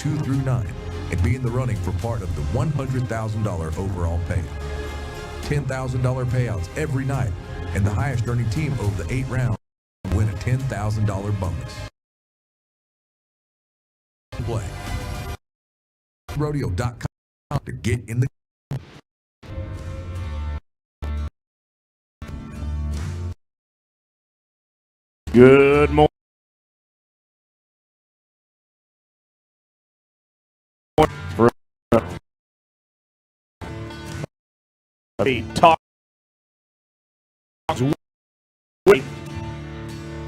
2 through 9 and be in the running for part of the $100,000 overall payout. $10,000 payouts every night, and the highest earning team over the 8 rounds will win a $10,000 bonus. Play. Rodeo.com to get in the Good morning. Talk with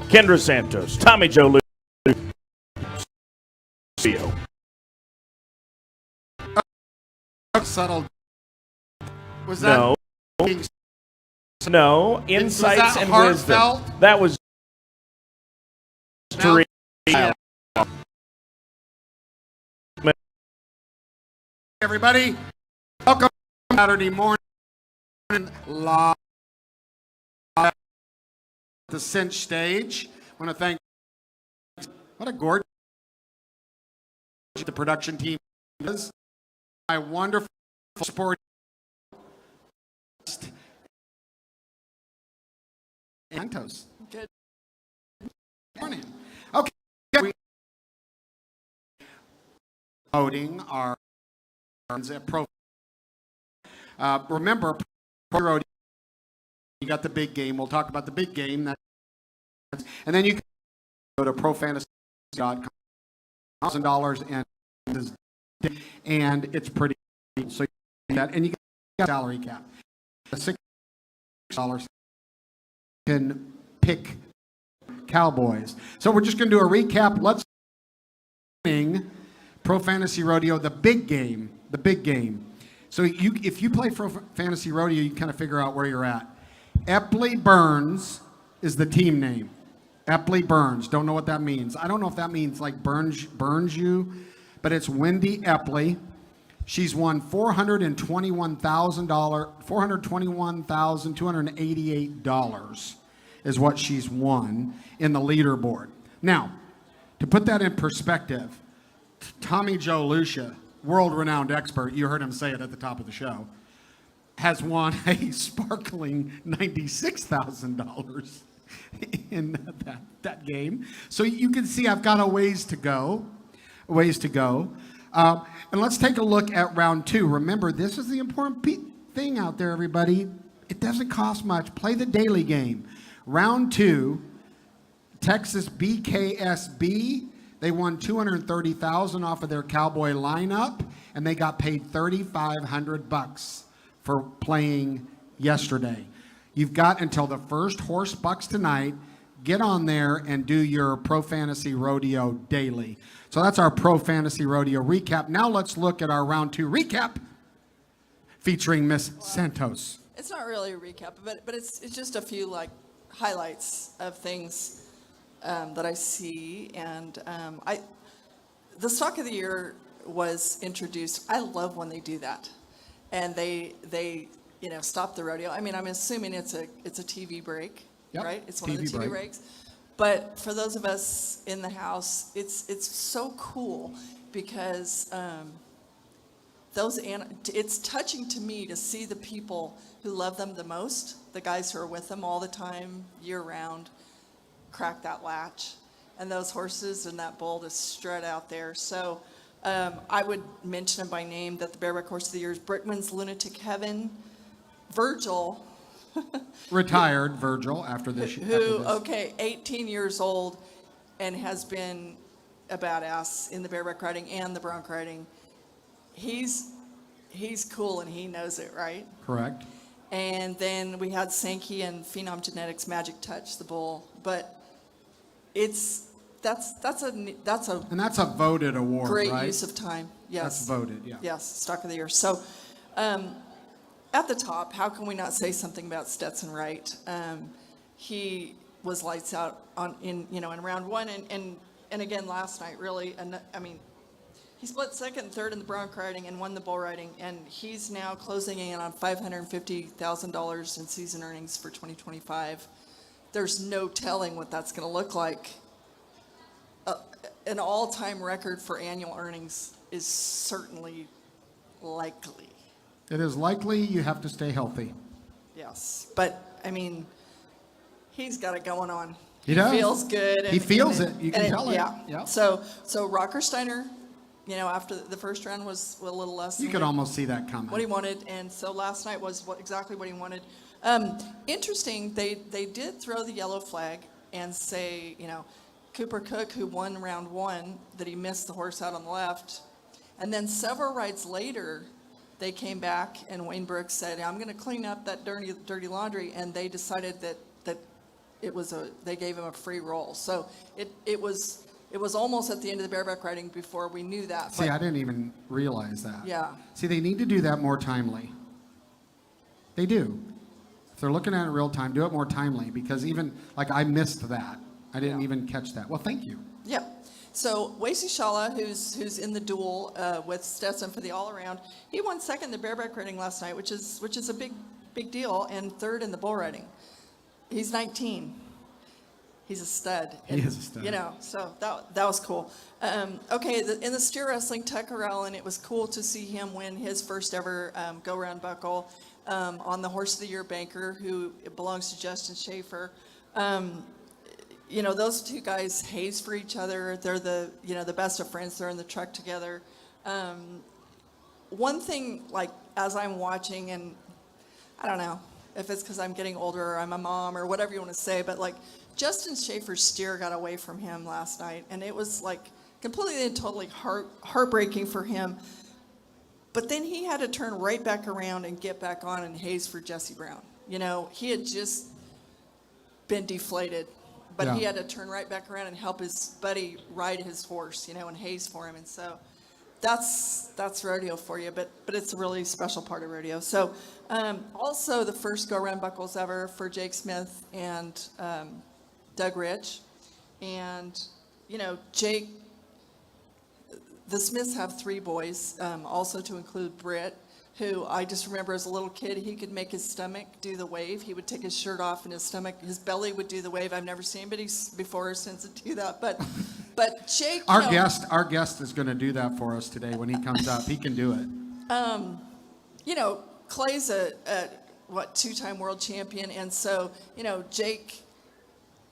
Kendra Santos, Tommy Joe Lucio. Subtle. Was that no insights and wisdom? That was everybody. Welcome Saturday morning live at the Cinch stage. I want to thank what a gorgeous the production team is. My wonderful support. Santos. Good morning. Okay. Voting our pro. Remember, pro rodeo. You got the big game. We'll talk about the big game. And then you can go to profantasy.com. $1,000 and it's pretty. So you do that, and you got a salary cap. $6 can pick Cowboys. So we're just going to do a recap. Let's Pro Fantasy Rodeo, the big game. The big game. So if you play Pro Fantasy Rodeo, you kind of figure out where you're at. Epley Burns is the team name. Epley Burns. Don't know what that means. I don't know if that means like burns you, but it's Wendy Epley. She's won $421,288 is what she's won in the leaderboard. Now, to put that in perspective, Tommy Joe Lucia, world-renowned expert, you heard him say it at the top of the show, has won a sparkling $96,000 in that game. So you can see I've got a ways to go. And let's take a look at round 2. Remember, this is the important thing out there, everybody. It doesn't cost much. Play the daily game. Round 2, Texas BKSB, they won $230,000 off of their Cowboy lineup, and they got paid $3,500 for playing yesterday. You've got until the first horse bucks tonight. Get on there and do your Pro Fantasy Rodeo daily. So that's our Pro Fantasy Rodeo recap. Now let's look at our round 2 recap featuring Miss Santos. It's not really a recap, but it's just a few like highlights of things that I see. And the stock of the year was introduced. I love when they do that, and they stop the rodeo. I mean, I'm assuming it's a TV break. Yep. Right? It's one of the TV breaks. But for those of us in the house, it's so cool because it's touching to me to see the people who love them the most, the guys who are with them all the time, year round, crack that latch, and those horses and that bull to strut out there. So I would mention them by name that the Bareback Horse of the Year is Brickman's Lunatic Heaven, Virgil. Retired Virgil after this. 18 years old and has been a badass in the bareback riding and the bronc riding. He's cool and he knows it, right? Correct. And then we had Sankey and Phenom Genetics Magic Touch, the bull. But that's a voted award, great right? use of time. Yes. That's voted, yeah. Yes, stock of the year. So at the top, how can we not say something about Stetson Wright? He was lights out in round 1 and again last night, really. And I mean, he split second and third in the bronc riding and won the bull riding, and he's now closing in on $550,000 in season earnings for 2025. There's no telling what that's going to look like an all-time record for annual earnings is certainly likely. It is likely. You have to stay healthy. Yes, but I mean, he's got it going on. He does. Feels good. He feels it. You can tell it. Yeah. Yeah. So Rocker Steiner, after the first round was a little less. You could almost see that coming. What he wanted, and so last night was exactly what he wanted. Interesting. They did throw the yellow flag and say, Cooper Cook, who won round 1, that he missed the horse out on the left, and then several rides later, they came back and Wayne Brooks said, "I'm going to clean up that dirty laundry," and they decided that they gave him a free roll. So it was almost at the end of the bareback riding before we knew that. See, I didn't even realize that. Yeah. See, they need to do that more timely. They do. If they're looking at it real time, do it more timely, because even, I missed that. I didn't even catch that. Well, thank you. Yeah. So Wasey Shala, who's in the duel with Stetson for the all-around, he won second in the bareback riding last night, which is a big deal, and third in the bull riding. He's 19. He's a stud. He is a stud. So that was cool. Okay, in the steer wrestling, Tucker Allen, it was cool to see him win his first ever go-round buckle on the Horse of the Year banker, who belongs to Justin Schaefer. Those two guys haze for each other. They're the best of friends. They're in the truck together. One thing, as I'm watching, and I don't know if it's because I'm getting older or I'm a mom or whatever you want to say, but Justin Schaefer's steer got away from him last night, and it was completely and totally heartbreaking for him. But then he had to turn right back around and get back on and haze for Jesse Brown. He had just been deflated. But he had to turn right back around and help his buddy ride his horse, and haze for him. And so that's rodeo for you, but it's a really special part of rodeo. So also the first go-around buckles ever for Jake Smith and Doug Rich. And, Jake, the Smiths have 3 boys, also to include Britt, who I just remember as a little kid, he could make his stomach do the wave. He would take his shirt off and his belly would do the wave. I've never seen anybody before or since to do that. But Jake, our guest is going to do that for us today when he comes up. He can do it. Clay's a 2-time world champion, and so Jake,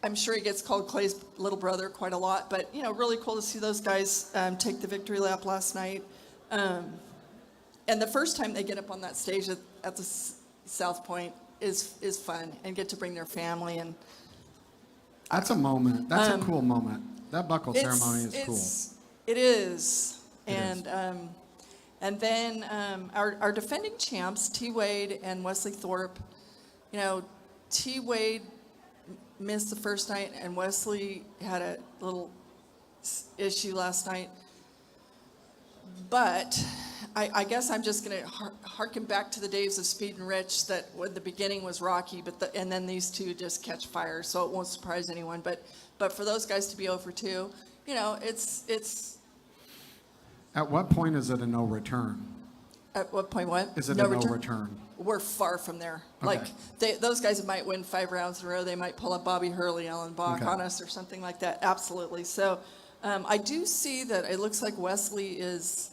I'm sure he gets called Clay's little brother quite a lot. But really cool to see those guys take the victory lap last night. And the first time they get up on that stage at the South Point is fun, and get to bring their family. And that's a moment. That's a cool moment. That buckle ceremony is cool. It is. And then our defending champs, T. Wade and Wesley Thorpe. T. Wade missed the first night, and Wesley had a little issue last night. But I guess I'm just going to harken back to the days of Speed and Rich, that when the beginning was rocky, and then these two just catch fire, so it won't surprise anyone. But for those guys to be 0 for 2, it's. At what point is it a no return? At what point? What is it? No return? We're far from there. Okay. Those guys might win 5 rounds in a row. They might pull up Bobby Hurley, Alan Bach on us, or something like that. Absolutely. So I do see that it looks like Wesley is.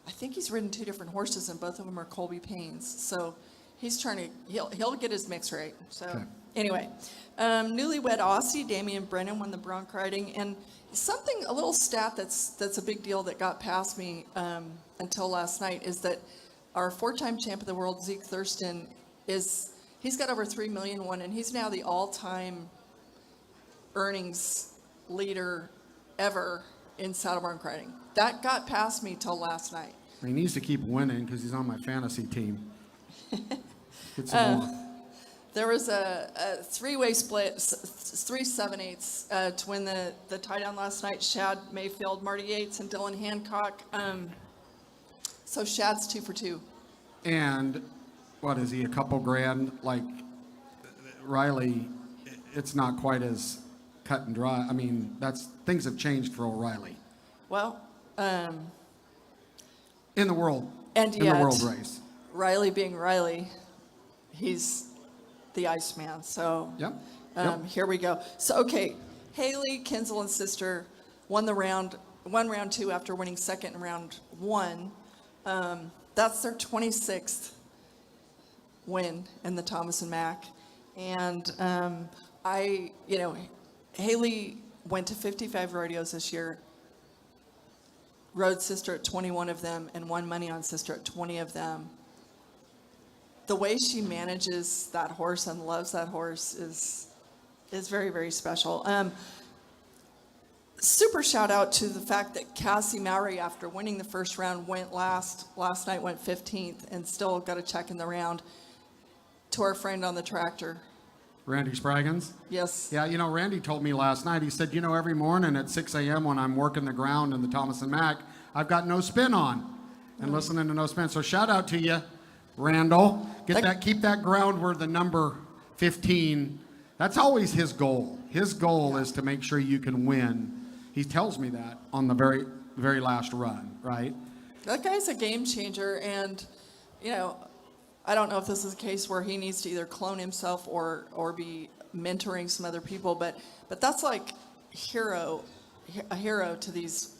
I think he's ridden 2 different horses, and both of them are Colby Paynes. So he's trying to, he'll get his mix right. So anyway, newlywed Aussie Damian Brennan won the bronc riding, and a little stat that's a big deal that got past me until last night is that our 4-time champ of the world, Zeke Thurston, he's got over 3 million won, and he's now the all-time earnings leader ever in saddle bronc riding. That got past me till last night. He needs to keep winning because he's on my fantasy team. Get some more. There was a 3-way split, 3 7/8 to win the tie-down last night. Shad Mayfield, Marty Yates, and Dylan Hancock. So Shad's 2 for 2. And what is he, a couple grand? Like Riley, it's not quite as cut and dry. I mean, things have changed for O'Reilly. Well, in the world, and in the world race. Riley being Riley, he's the Iceman. So yep. Here we go. So, okay, Haley, Kinsel, and sister won the round won round 2 after winning second in round 1. That's their 26th win in the Thomas and Mack. And Haley went to 55 rodeos this year, rode Sister at 21 of them, and won money on Sister at 20 of them. The way she manages that horse and loves that horse is very, very special. Super shout out to the fact that Cassie Mowry, after winning the first round, went last night went 15th and still got a check in the round, to our friend on the tractor. Randy Spraggins? Yes. Yeah, Randy told me last night, he said, every morning at 6 a.m. when I'm working the ground in the Thomas and Mack, I've got No Spin on and listening to No Spin. So shout out to you, Randall. Keep that ground where the number 15, that's always his goal. His goal is to make sure you can win. He tells me that on the very, very last run, right? That guy's a game changer, and, I don't know if this is a case where he needs to either clone himself or be mentoring some other people, but that's like a hero to these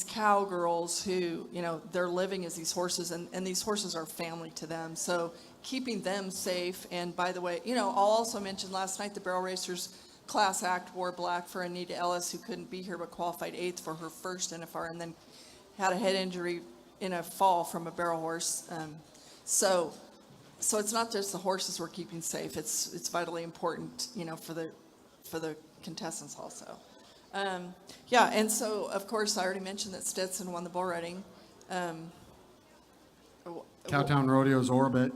cowgirls who, they're living as these horses, and these horses are family to them. So keeping them safe. And by the way, I'll also mention last night the Barrel Racers Class Act wore black for Anita Ellis, who couldn't be here but qualified 8th for her first NFR, and then had a head injury in a fall from a barrel horse. So it's not just the horses we're keeping safe. It's vitally important, for the contestants also. And so of course I already mentioned that Stetson won the bull riding. Cowtown Rodeo's Orbit.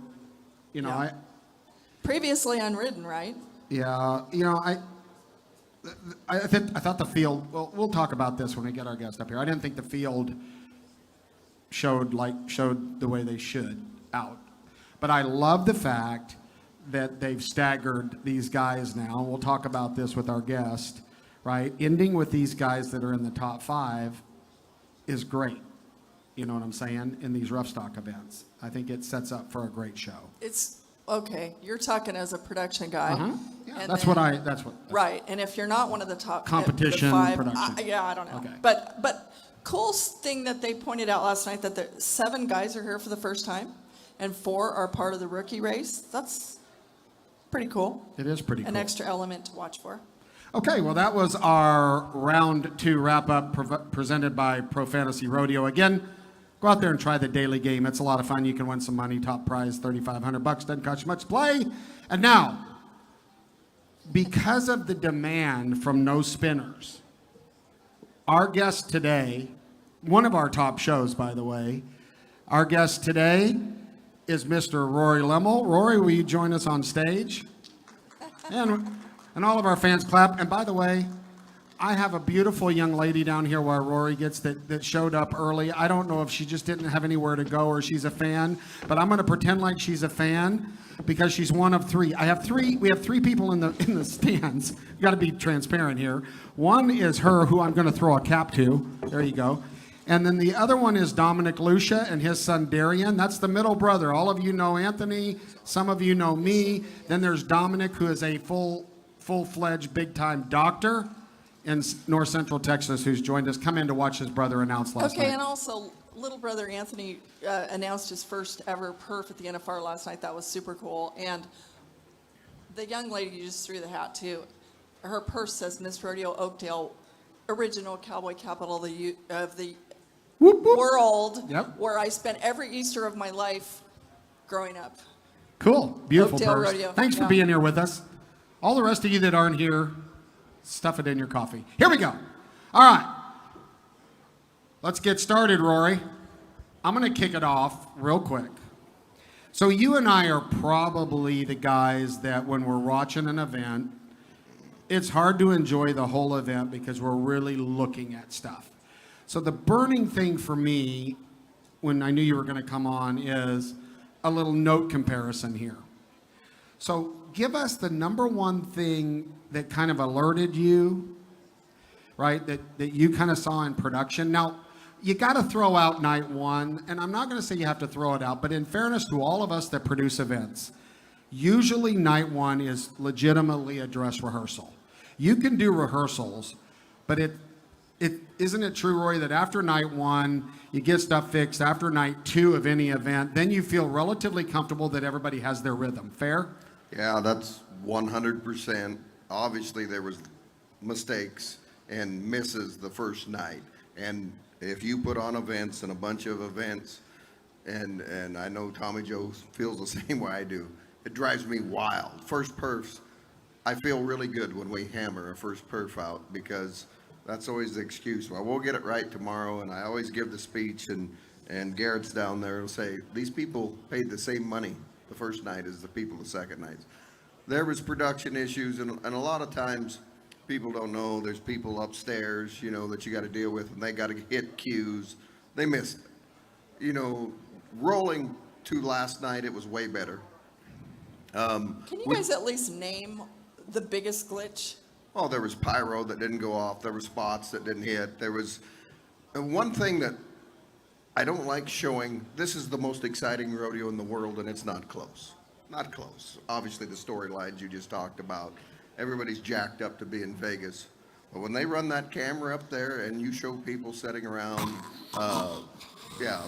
Previously unridden, right? Yeah, I thought the field. Well, we'll talk about this when we get our guest up here. I didn't think the field showed the way they should out. But I love the fact that they've staggered these guys now. We'll talk about this with our guest, right? Ending with these guys that are in the top 5 is great. You know what I'm saying? In these rough stock events. I think it sets up for a great show. It's okay. You're talking as a production guy. Yeah, and right. And if you're not one of the top competition the 5, production. I don't know. Okay. But cool thing that they pointed out last night, that the 7 guys are here for the first time, and 4 are part of the rookie race. That's pretty cool. It is pretty cool. An extra element to watch for. Okay, well, that was our round 2 wrap-up presented by Pro Fantasy Rodeo. Again, go out there and try the daily game. It's a lot of fun. You can win some money. Top prize, $3,500. Doesn't cost you much to play. And now, because of the demand from No Spinners, our guest today, one of our top shows, by the way, our guest today is Mr. Rory Lemmel. Rory, will you join us on stage? And all of our fans clap. And by the way, I have a beautiful young lady down here where Rory gets that showed up early. I don't know if she just didn't have anywhere to go or she's a fan, but I'm going to pretend like she's a fan because she's one of 3. We have 3 people in the stands. You got to be transparent here. One is her, who I'm going to throw a cap to. There you go. And then the other one is Dominic Lucia and his son Darian. That's the middle brother. All of you know Anthony. Some of you know me. Then there's Dominic, who is a full-fledged, big-time doctor in North Central Texas, who's joined us. Come in to watch his brother announce last night. Okay, and also little brother Anthony announced his first ever perf at the NFR last night. That was super cool. And the young lady you just threw the hat to, her purse says Miss Rodeo Oakdale, original cowboy capital of the Whoop, whoop. world, Yep. where I spent every Easter of my life growing up. Cool. Beautiful Oakdale purse. Rodeo. Thanks for Yeah. being here with us. All the rest of you that aren't here, stuff it in your coffee. Here we go. All right. Let's get started, Rory. I'm going to kick it off real quick. So you and I are probably the guys that when we're watching an event, it's hard to enjoy the whole event because we're really looking at stuff. So the burning thing for me, when I knew you were going to come on, is a little note comparison here. So give us the number one thing that kind of alerted you, right, that you kind of saw in production. Now, you got to throw out night 1, and I'm not going to say you have to throw it out, but in fairness to all of us that produce events, usually night 1 is legitimately a dress rehearsal. You can do rehearsals, but Isn't it true, Roy, that after night 1, you get stuff fixed, after night 2 of any event, then you feel relatively comfortable that everybody has their rhythm. Fair? Yeah, that's 100%. Obviously, there was mistakes and misses the first night. And if you put on events and a bunch of events, and I know Tommy Joe feels the same way I do, it drives me wild. First perfs, I feel really good when we hammer a first perf out because that's always the excuse. Well, we'll get it right tomorrow, and I always give the speech, and Garrett's down there and say, these people paid the same money the first night as the people the second night. There was production issues, and a lot of times people don't know there's people upstairs, that you got to deal with, and they got to hit cues. They missed it. Rolling to last night, it was way better. Can you guys at least name the biggest glitch? Oh, there was pyro that didn't go off. There were spots that didn't hit. There was one thing that I don't like showing. This is the most exciting rodeo in the world, and it's not close. Not close. Obviously, the storylines you just talked about. Everybody's jacked up to be in Vegas. But when they run that camera up there and you show people sitting around,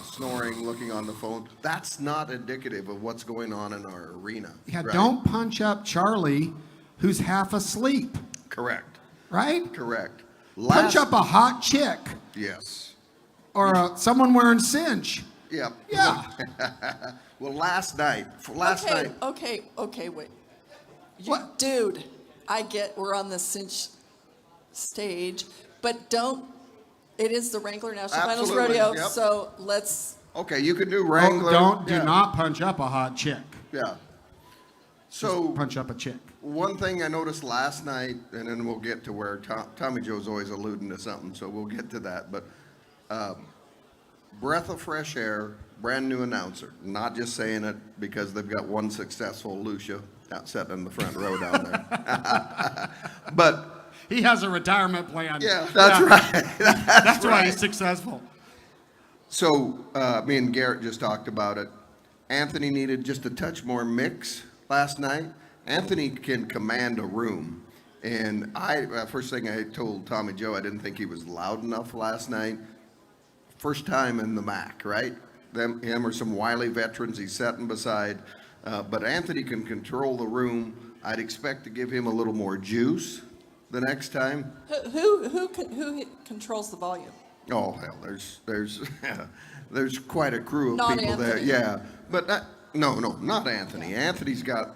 snoring, looking on the phone, that's not indicative of what's going on in our arena. Yeah, right? Don't punch up Charlie, who's half asleep. Correct. Right? Correct. Punch up a hot chick. Yes. Or someone wearing cinch. Yep. Yeah. Well, last night. Okay, wait. What? Dude, I get we're on the cinch stage, but it is the Wrangler National Finals Absolutely, Rodeo, yep. so let's. Okay, you can do Wrangler. Do not punch up a hot chick. Yeah. So Punch up a chick. one thing I noticed last night, and then we'll get to where Tommy Joe's always alluding to something, so we'll get to that. But breath of fresh air, brand new announcer. Not just saying it because they've got one successful Lucia out sitting in the front row down there. But he has a retirement plan. Yeah, that's right. That's why he's successful. So me and Garrett just talked about it. Anthony needed just a touch more mix last night. Anthony can command a room. And first thing I told Tommy Joe, I didn't think he was loud enough last night. First time in the MAC, right? Him or some wily veterans he's sitting beside. But Anthony can control the room. I'd expect to give him a little more juice the next time. Who controls the volume? Oh hell, there's quite a crew of Not people there. Anthony. Yeah, but no, not Anthony.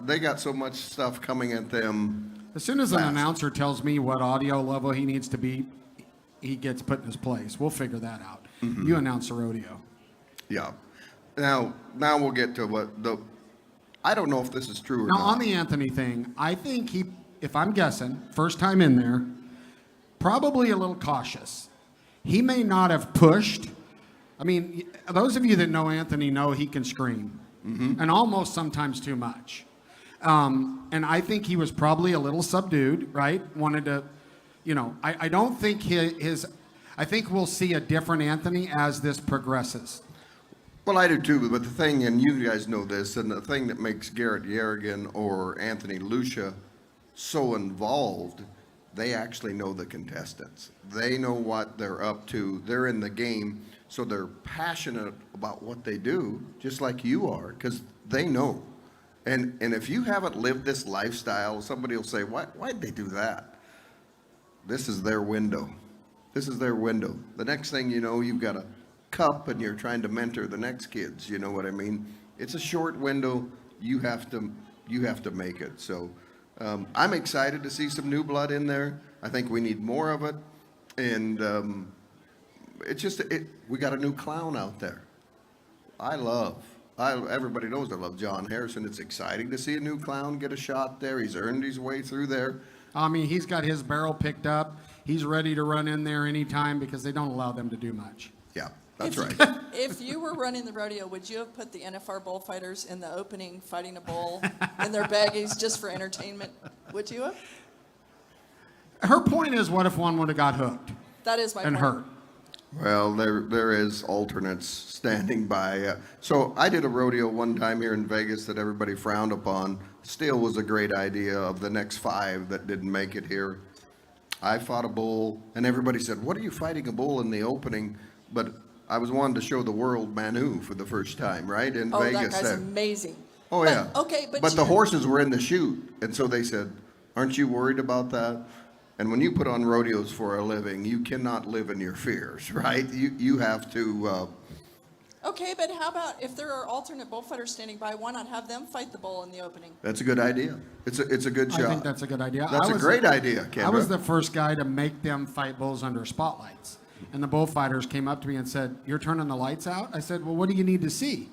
They got so much stuff coming at them. As soon as an fast. announcer tells me what audio level he needs to be, he gets put in his place. We'll figure that out. Mm-hmm. You announce the rodeo. Yeah. Now we'll get to I don't know if this is true or Now, not. on the Anthony thing, I think if I'm guessing, first time in there, probably a little cautious. He may not have pushed. I mean, those of you that know Anthony know he can scream, and almost sometimes too much. And I think he was probably a little subdued, right? Wanted to, I don't think I think we'll see a different Anthony as this progresses. Well, I do too, but the thing, and you guys know this, and the thing that makes Garrett Yerrigan or Anthony Lucia so involved, they actually know the contestants. They know what they're up to. They're in the game, so they're passionate about what they do, just like you are, because they know. And if you haven't lived this lifestyle, somebody will say, why'd they do that? This is their window. This is their window. The next thing you know, you've got a cup and you're trying to mentor the next kids. You know what I mean? It's a short window. You have to make it. So I'm excited to see some new blood in there. I think we need more of it. And we got a new clown out there. Everybody knows I love John Harrison. It's exciting to see a new clown get a shot there. He's earned his way through there. I mean, he's got his barrel picked up. He's ready to run in there anytime because they don't allow them to do much. Yeah, that's right. If you were running the rodeo, would you have put the NFR bullfighters in the opening fighting a bull in their baggies just for entertainment? Would you have? Her point is, what if one would have got hooked That is my and point. hurt? Well, there is alternates standing by. So I did a rodeo one time here in Vegas that everybody frowned upon. Still was a great idea of the next 5 that didn't make it here. I fought a bull, and everybody said, "What are you fighting a bull in the opening?" But I was wanting to show the world Manu for the first time, right, in Oh, Vegas. that guy's there. amazing. Oh, But- yeah. okay, but the you- horses were in the chute, and so they said, "Aren't you worried about that?" And when you put on rodeos for a living, you cannot live in your fears, right? You have to. Okay, but how about if there are alternate bullfighters standing by, why not have them fight the bull in the opening? That's a good idea. It's a good shot. I think that's a good idea. That's a great idea, Kendra. I was the first guy to make them fight bulls under spotlights. And the bullfighters came up to me and said, "You're turning the lights out?" I said, "Well, what do you need to see?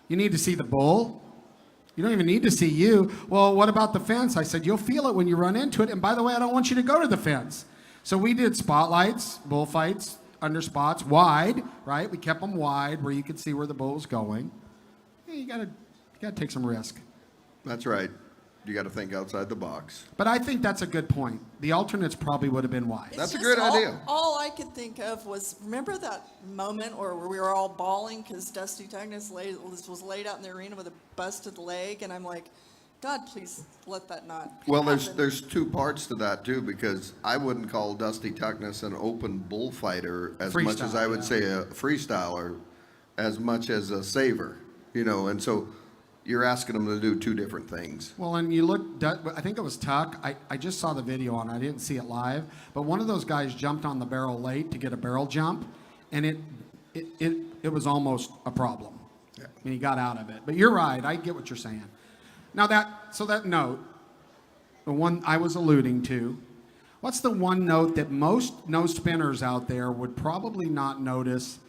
You need to see the bull? You don't even need to see you." "Well, what about the fence?" I said, "You'll feel it when you run into it. And by the way, I don't want you to go to the fence." So we did spotlights, bullfights, under spots, wide, right? We kept them wide where you could see where the bull was going. Yeah, you gotta take some risk. That's right. You got to think outside the box. But I think that's a good point. The alternates probably would have been wise. That's a It's good just idea. All I could think of was, remember that moment where we were all bawling because Dusty Tugnas was laid out in the arena with a busted leg, and I'm like, God, please let that not Well, happen. there's two parts to that too, because I wouldn't call Dusty Tuckness an open bullfighter as much as I would Freestyle, say a freestyler, as much as a saver, and so you're asking them to do two different things. Well, and you look, I think it was Tuck. I just saw the video on it. I didn't see it live. But one of those guys jumped on the barrel late to get a barrel jump, and it was almost a problem. Yeah. I mean, he got out of it. But you're right. I get what you're saying. Now that note, the one I was alluding to, what's the one note that most no spinners out there would probably not notice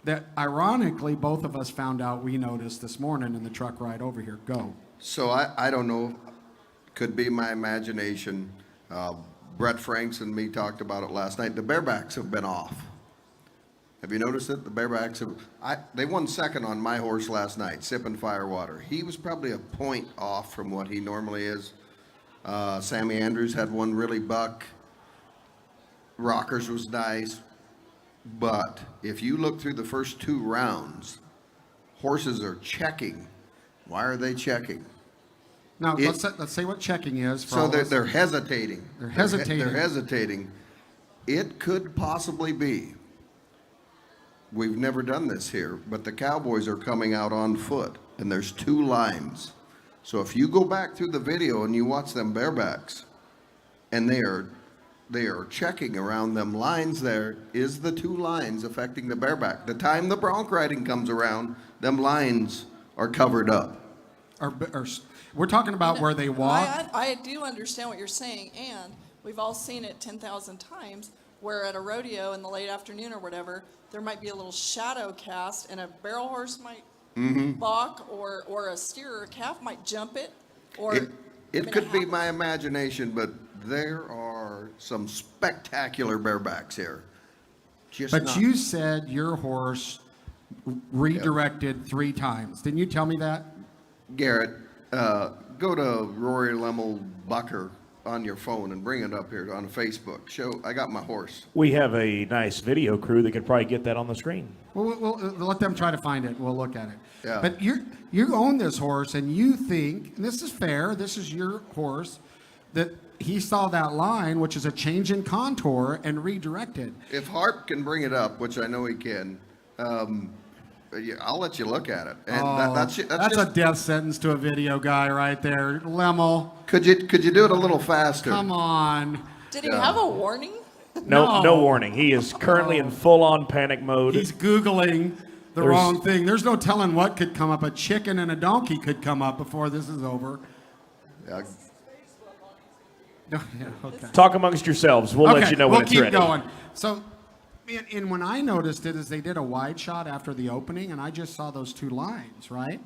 that ironically both of us found out we noticed this morning in the truck ride over here? Go. So I don't know, could be my imagination. Brett Franks and me talked about it last night. The barebacks have been off. Have you noticed it? The barebacks they won second on my horse last night, Sippin' Firewater. He was probably a point off from what he normally is. Sammy Andrews had one really buck. Rockers was nice. But if you look through the first two rounds, horses are checking. Why are they checking? Now, let's say what checking is. So they're hesitating. They're hesitating. They're hesitating. It could possibly be. We've never done this here, but the cowboys are coming out on foot, and there's two lines. So if you go back through the video and you watch them barebacks, and they are checking around them lines, there is the two lines affecting the bareback. The time the bronc riding comes around, them lines are covered up. We're talking about where they walk. I do understand what you're saying, and we've all seen it 10,000 times, where at a rodeo in the late afternoon or whatever, there might be a little shadow cast, and a barrel horse might balk, or a steer or a calf might jump it. Or It could be my imagination, but there are some spectacular barebacks here. But you said your horse redirected 3 times. Didn't you tell me that? Garrett, go to Rory Lemmel Bucker on your phone and bring it up here on Facebook. I got my horse. We have a nice video crew that could probably get that on the screen. We'll let them try to find it. We'll look at it. Yeah. But you own this horse, and you think, and this is fair, this is your horse, that he saw that line, which is a change in contour, and redirected. If Harp can bring it up, which I know he can, I'll let you look at it. And that's That's just, a death sentence to a video guy right there. Lemmel, Could you do it a little faster? come on. Did he have a warning? No warning. He is currently in full-on panic mode. He's Googling the wrong thing. There's no telling what could come up. A chicken and a donkey could come up before this is over. Yeah. Yeah, okay. Talk amongst yourselves. We'll let you know when we'll it's keep ready. going. So, and when I noticed it is they did a wide shot after the opening, and I just saw those 2 lines, right?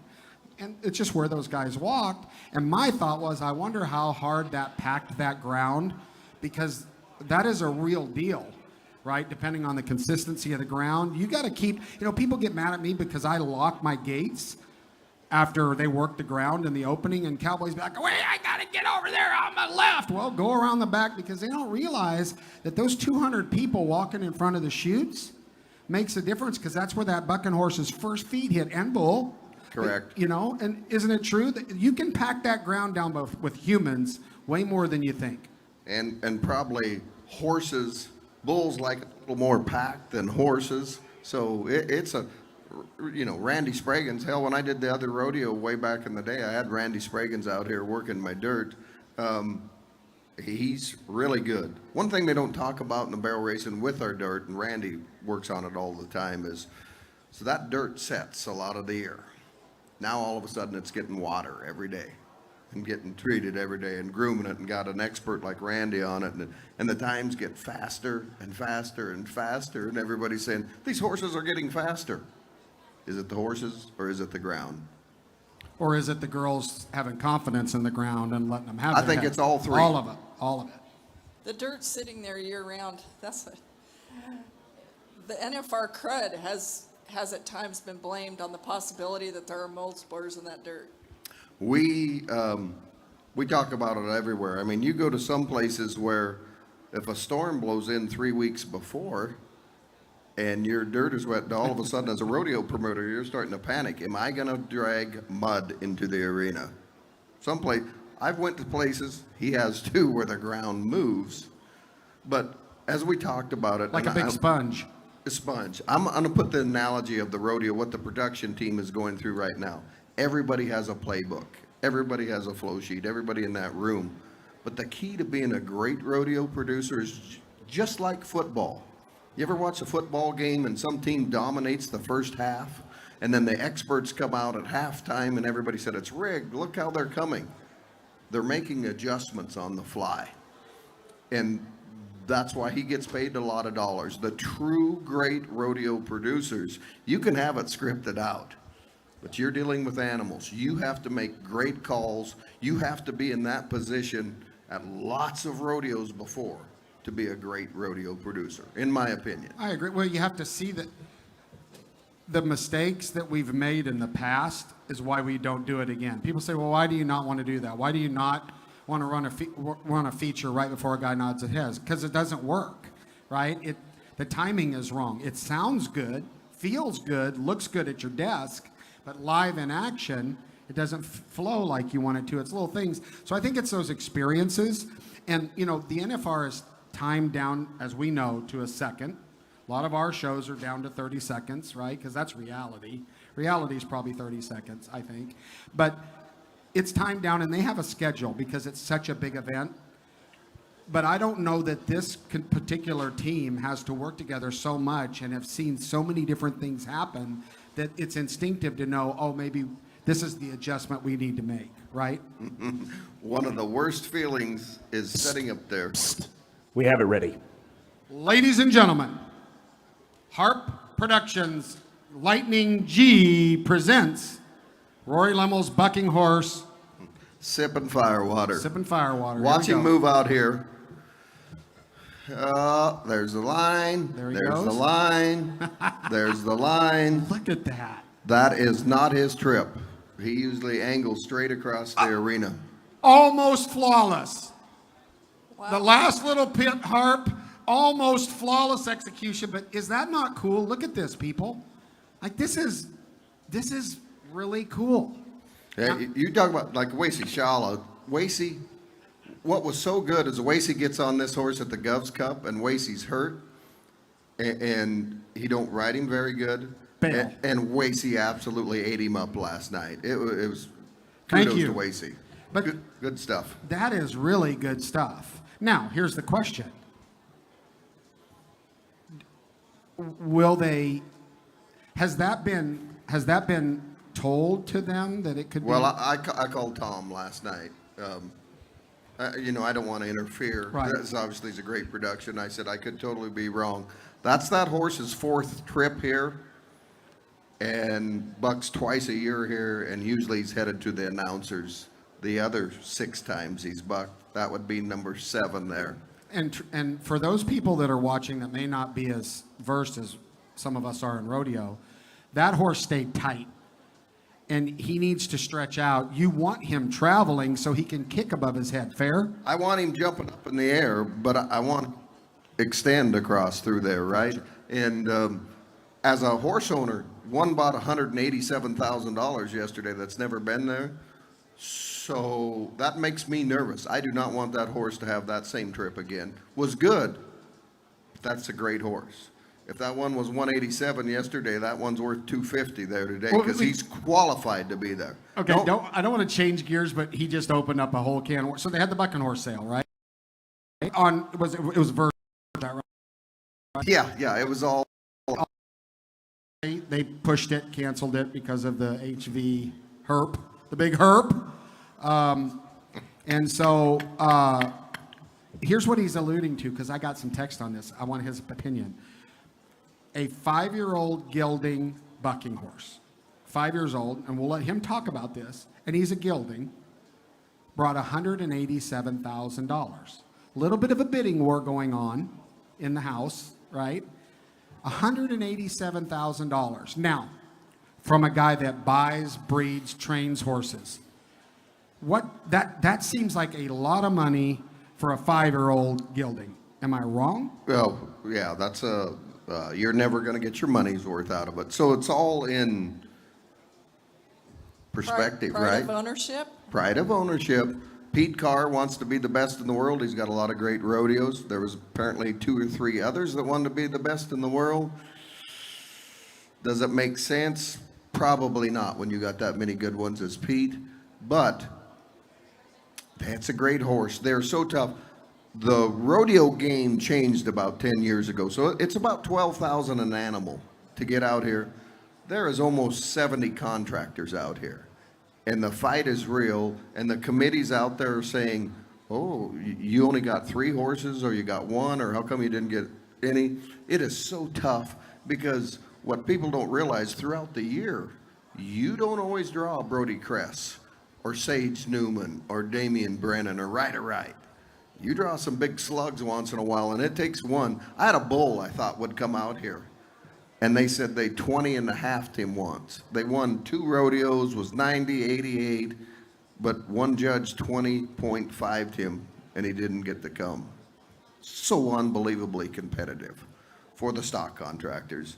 And it's just where those guys walked. And my thought was, I wonder how hard that packed that ground, because that is a real deal, right? Depending on the consistency of the ground. You got to keep, people get mad at me because I lock my gates after they work the ground in the opening, and cowboys be like, wait, I got to get over there on my left. Well, go around the back, because they don't realize that those 200 people walking in front of the chutes makes a difference, because that's where that bucking horse's first feet hit, and bull. Correct. And isn't it true that you can pack that ground down with humans way more than you think? And probably horses, bulls like a little more packed than horses. So it's a, Randy Spraggins, hell, when I did the other rodeo way back in the day, I had Randy Spraggins out here working my dirt. He's really good. One thing they don't talk about in the barrel racing with our dirt, and Randy works on it all the time, is so that dirt sets a lot of the year. Now all of a sudden it's getting water every day and getting treated every day and grooming it, and got an expert like Randy on it, and the times get faster and faster and faster, and everybody's saying, these horses are getting faster. Is it the horses or is it the ground? Or is it the girls having confidence in the ground and letting them have I their think head? it's all three. All of it. All of it. The dirt's sitting there year-round. The NFR crud has at times been blamed on the possibility that there are mold spores in that dirt. We talk about it everywhere. I mean, you go to some places where if a storm blows in 3 weeks before and your dirt is wet, all of a sudden as a rodeo promoter, you're starting to panic. Am I going to drag mud into the arena? I've went to places, he has too, where the ground moves. But as we talked about it. Like a big sponge. A sponge. I'm going to put the analogy of the rodeo, what the production team is going through right now. Everybody has a playbook. Everybody has a flow sheet. Everybody in that room. But the key to being a great rodeo producer is just like football. You ever watch a football game and some team dominates the first half, and then the experts come out at halftime and everybody said, it's rigged, look how they're coming. They're making adjustments on the fly. And that's why he gets paid a lot of dollars. The true great rodeo producers, you can have it scripted out, but you're dealing with animals. You have to make great calls. You have to be in that position at lots of rodeos before to be a great rodeo producer, in my opinion. I agree. Well, you have to see that the mistakes that we've made in the past is why we don't do it again. People say, well, why do you not want to do that? Why do you not want to run a feature right before a guy nods his head? Because it doesn't work, right? The timing is wrong. It sounds good, feels good, looks good at your desk, but live in action, it doesn't flow like you want it to. It's little things. So I think it's those experiences. And, the NFR is timed down, as we know, to a second. A lot of our shows are down to 30 seconds, right? Because that's reality. Reality is probably 30 seconds, I think. But it's timed down, and they have a schedule because it's such a big event. But I don't know that this particular team has to work together so much and have seen so many different things happen that it's instinctive to know, oh, maybe this is the adjustment we need to make, right? One of the worst feelings is sitting up there. We have it ready. Ladies and gentlemen, Harp Productions Lightning G presents Rory Lemmel's bucking horse. Sipping firewater. Sipping firewater. Watch Here we him go. move out here. There's the line. There he There's goes. the line. There's the line. Look at that. That is not his trip. He usually angles straight across the arena. Almost flawless. Wow. The last little pit harp, almost flawless execution. But is that not cool? Look at this, people. Like this is really cool. Yeah, you talk about like Wasey Shala. Wasey, what was so good is Wasey gets on this horse at the Govs Cup, and Wasey's hurt, and he don't ride him very good. Bail. And Wasey absolutely ate him up last night. It was Thank kudos you. to Wasey. But Good stuff. that is really good stuff. Now, here's the question. Has that been told to them that it could Well, be? I called Tom last night. I don't want to interfere. Right. This obviously is a great production. I said I could totally be wrong. That's that horse's fourth trip here, and bucks twice a year here, and usually he's headed to the announcers. The other 6 times he's bucked. That would be number 7 there. And for those people that are watching that may not be as versed as some of us are in rodeo, that horse stayed tight. And he needs to stretch out. You want him traveling so he can kick above his head. Fair? I want him jumping up in the air, but I want to extend across through there, right? And as a horse owner, one bought $187,000 yesterday that's never been there. So that makes me nervous. I do not want that horse to have that same trip again. Was good. But that's a great horse. If that one was 187 yesterday, that one's worth 250 there today Well, because he's qualified to be there. Okay, No- I don't want to change gears, but he just opened up a whole can of worms. So they had the bucking horse sale, right? It was Ver, right? Yeah, it was all. They pushed it, canceled it because of the HV herp, the big herp. And so here's what he's alluding to, because I got some text on this. I want his opinion. A 5-year-old gelding bucking horse, 5 years old, and we'll let him talk about this, and he's a gelding, brought $187,000. A little bit of a bidding war going on in the house, right? $187,000. Now, from a guy that buys, breeds, trains horses. That seems like a lot of money for a 5-year-old gelding. Am I wrong? Well, yeah, that's you're never going to get your money's worth out of it. So it's all in perspective, Pride right? of ownership. Pride of ownership. Pete Carr wants to be the best in the world. He's got a lot of great rodeos. There was apparently 2 or 3 others that wanted to be the best in the world. Does it make sense? Probably not when you got that many good ones as Pete. But that's a great horse. They're so tough. The rodeo game changed about 10 years ago. So it's about $12,000 an animal to get out here. There is almost 70 contractors out here. And the fight is real. And the committee's out there saying, oh, you only got 3 horses, or you got 1, or how come you didn't get any? It is so tough because what people don't realize throughout the year, you don't always draw Brody Kress or Sage Newman or Damian Brennan or Ryder Wright. You draw some big slugs once in a while, and it takes one. I had a bull I thought would come out here, and they said they 20 and a half him once. They won 2 rodeos, was 90, 88, but one judge 20.5 him, and he didn't get to come. So unbelievably competitive for the stock contractors.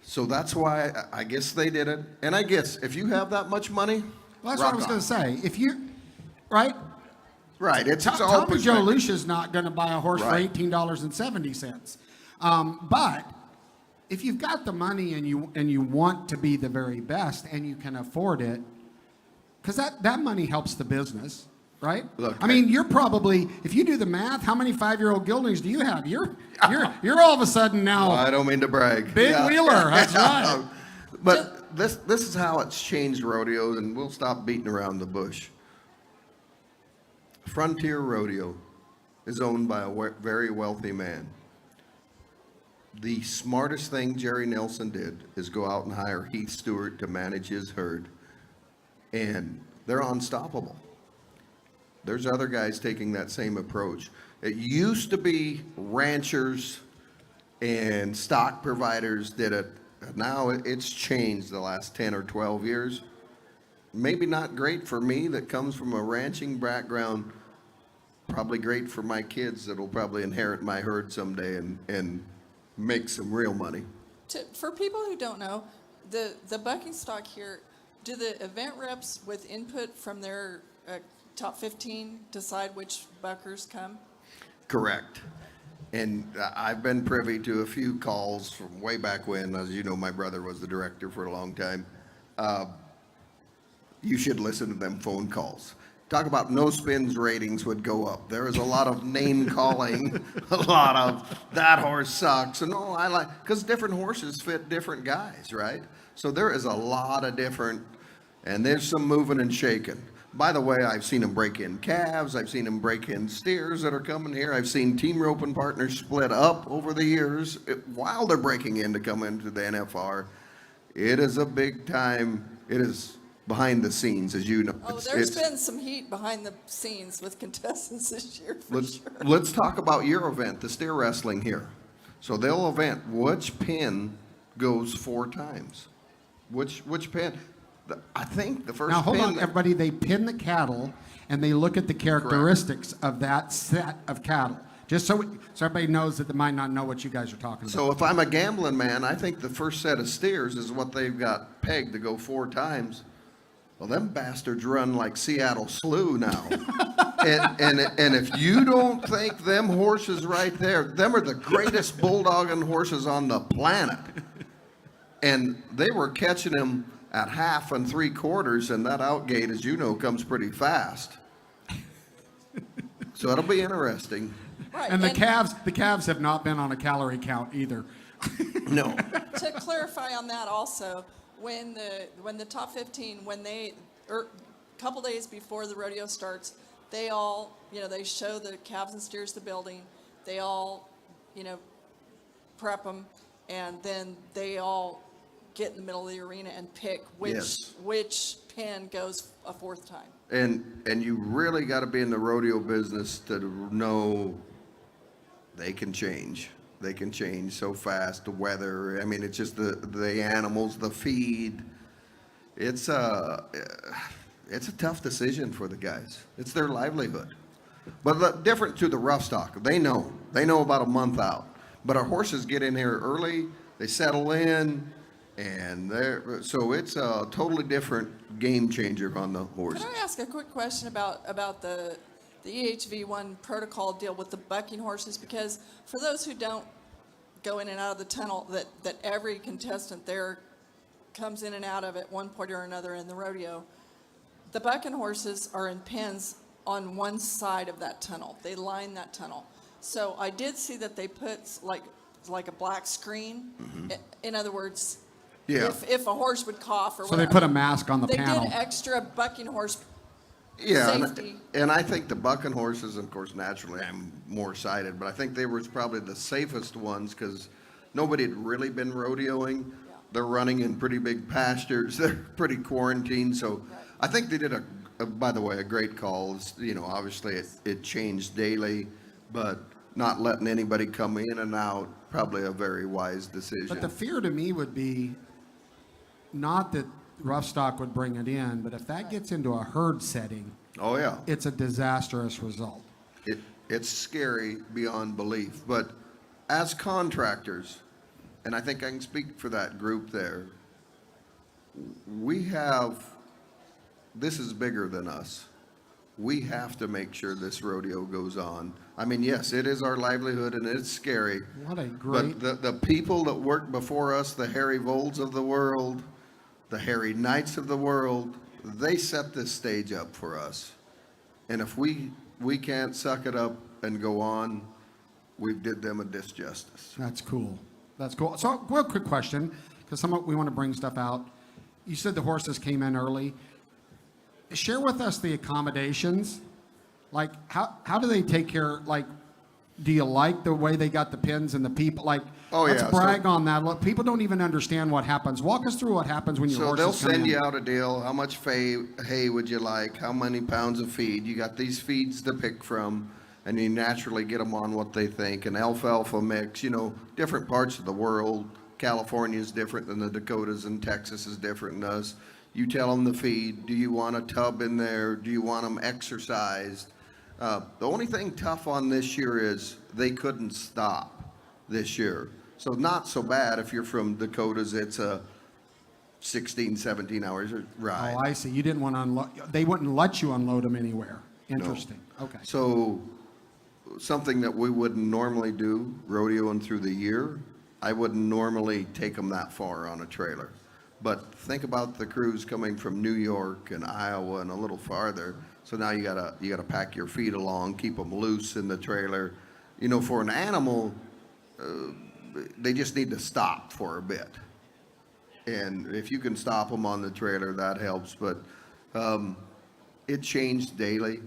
So that's why I guess they did it. And I guess if you have that much money, Well, that's what I was going to say. If you, right? Right, it's all Tommy Joe perspective. Lucia's not going to buy a horse Right. for $18.70. But if you've got the money and you want to be the very best and you can afford it, because that money helps the business, right? Look, I mean, you're probably, if you do the math, how many 5-year-old geldings do you have? You're all of a sudden now I don't mean to brag. big wheeler. That's right. But this is how it's changed rodeos, and we'll stop beating around the bush. Frontier Rodeo is owned by a very wealthy man. The smartest thing Jerry Nelson did is go out and hire Heath Stewart to manage his herd, and they're unstoppable. There's other guys taking that same approach. It used to be ranchers and stock providers did it. Now it's changed the last 10 or 12 years. Maybe not great for me that comes from a ranching background. Probably great for my kids that will probably inherit my herd someday and make some real money. For people who don't know, the bucking stock here, do the event reps with input from their top 15 decide which buckers come? Correct. And I've been privy to a few calls from way back when. As you know, my brother was the director for a long time. You should listen to them phone calls. Talk about no spins ratings would go up. There is a lot of name calling, a lot of that horse sucks. And oh, I like, because different horses fit different guys, right? So there is a lot of different, and there's some moving and shaking. By the way, I've seen them break in calves. I've seen them break in steers that are coming here. I've seen team roping partners split up over the years while they're breaking in to come into the NFR. It is a big time. It is behind the scenes, as you know. Oh, there's been some heat behind the scenes with contestants this year, for sure. Let's talk about your event, the steer wrestling here. So they'll event which pin goes 4 times. Which pin? I think the first Now, hold pin on, everybody. They pin the cattle, and they look at the characteristics of that set of cattle. Just so everybody knows that they might not know what you guys are talking about. So if I'm a gambling man, I think the first set of steers is what they've got pegged to go 4 times. Well, them bastards run like Seattle Slew now. and if you don't think them horses right there, them are the greatest bulldogging horses on the planet. And they were catching them at half and 3/4, and that outgate, as you know, comes pretty fast. So it'll be interesting. Right. And the calves have not been on a calorie count either. No. To clarify on that also, when the top 15, couple days before the rodeo starts, they all, they show the calves and steers the building. They all, prep them, and then they all get in the middle of the arena and pick which pin goes a fourth time. And you really got to be in the rodeo business to know they can change. They can change so fast. The weather. I mean, it's just the animals, the feed. It's a tough decision for the guys. It's their livelihood. But different to the rough stock. They know about a month out. But our horses get in here early. They settle in. And so it's a totally different game changer on the horses. Can I ask a quick question about the EHV1 protocol deal with the bucking horses? Because for those who don't go in and out of the tunnel, that every contestant there comes in and out of at one point or another in the rodeo, the bucking horses are in pens on one side of that tunnel. They line that tunnel. So I did see that they put like a black screen. Mm-hmm. In other words, yeah. If a horse would cough or So whatever. they put a mask on the panel. They did extra bucking horse safety. Yeah, and I think the bucking horses, of course, naturally I'm more sighted, but I think they were probably the safest ones because nobody had really been rodeoing. Yeah. They're running in pretty big pastures. They're pretty quarantined. So right. I think they did by the way, a great call. Obviously it changed daily, but not letting anybody come in and out, probably a very wise decision. But the fear to me would be not that rough stock would bring it in, but if that gets into a herd setting, oh yeah, it's a disastrous result. It's scary beyond belief. But as contractors, and I think I can speak for that group there, this is bigger than us. We have to make sure this rodeo goes on. I mean, yes, it is our livelihood and it's scary. What a great... But the people that worked before us, the Harry Volds of the world, the Harry Knights of the world, they set this stage up for us. And if we can't suck it up and go on, we did them a disjustice. That's cool. That's cool. So, real quick question, because we want to bring stuff out. You said the horses came in early. Share with us the accommodations. Like, how do they take care? Like, do you like the way they got the pins and the people? Like, let's brag on that. Look, people don't even understand what happens. Walk us through what happens when your horses come in. So they'll send you out a deal. How much hay would you like? How many pounds of feed? You got these feeds to pick from, and you naturally get them on what they think. An alfalfa mix, different parts of the world. California is different than the Dakotas, and Texas is different than us. You tell them the feed. Do you want a tub in there? Do you want them exercised? The only thing tough on this year is they couldn't stop this year. So not so bad if you're from Dakotas. It's a 16, 17 hours ride. Oh, I see. You didn't want to unload. They wouldn't let you unload them anywhere. Interesting. No. Okay. So something that we wouldn't normally do, rodeoing through the year, I wouldn't normally take them that far on a trailer. But think about the crews coming from New York and Iowa and a little farther. So now you gotta pack your feet along, keep them loose in the trailer. For an animal, they just need to stop for a bit. And if you can stop them on the trailer, that helps. But it changed daily.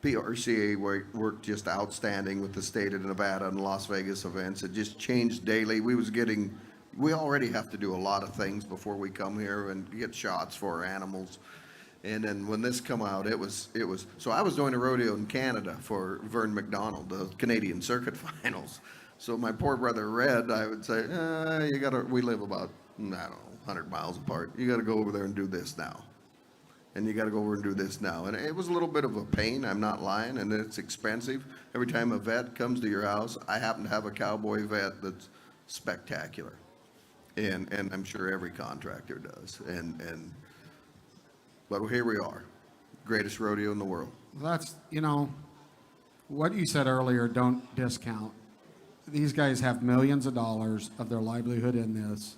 PRCA worked just outstanding with the state of Nevada and Las Vegas events. It just changed daily. We already have to do a lot of things before we come here and get shots for our animals. And then when this come out, it was, so I was doing a rodeo in Canada for Vern McDonald, the Canadian Circuit Finals. So my poor brother Red, I would say, we live about, 100 miles apart. You gotta go over there and do this now. And you gotta go over and do this now. And it was a little bit of a pain, I'm not lying, and it's expensive. Every time a vet comes to your house, I happen to have a cowboy vet that's spectacular. And I'm sure every contractor does. And But here we are, greatest rodeo in the world. That's, what you said earlier, don't discount. These guys have millions of dollars of their livelihood in this,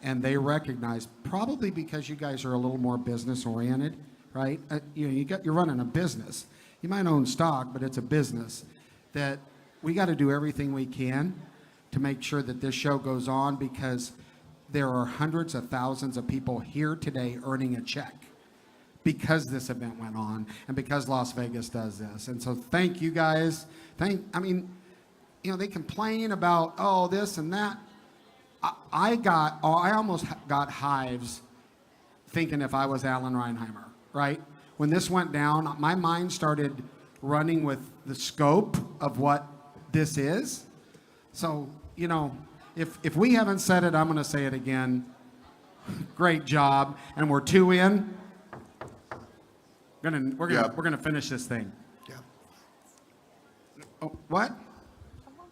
and they recognize, probably because you guys are a little more business oriented, right? You're running a business. You might own stock, but it's a business, that we got to do everything we can to make sure that this show goes on, because there are hundreds of thousands of people here today earning a check because this event went on and because Las Vegas does this. And so thank you guys. They complain about, this and that. I almost got hives thinking if I was Alan Reinheimer, right? When this went down, my mind started running with the scope of what this is. So, if we haven't said it, I'm going to say it again. Great job. And we're 2 in. We're gonna finish this thing. Yeah. Oh, what?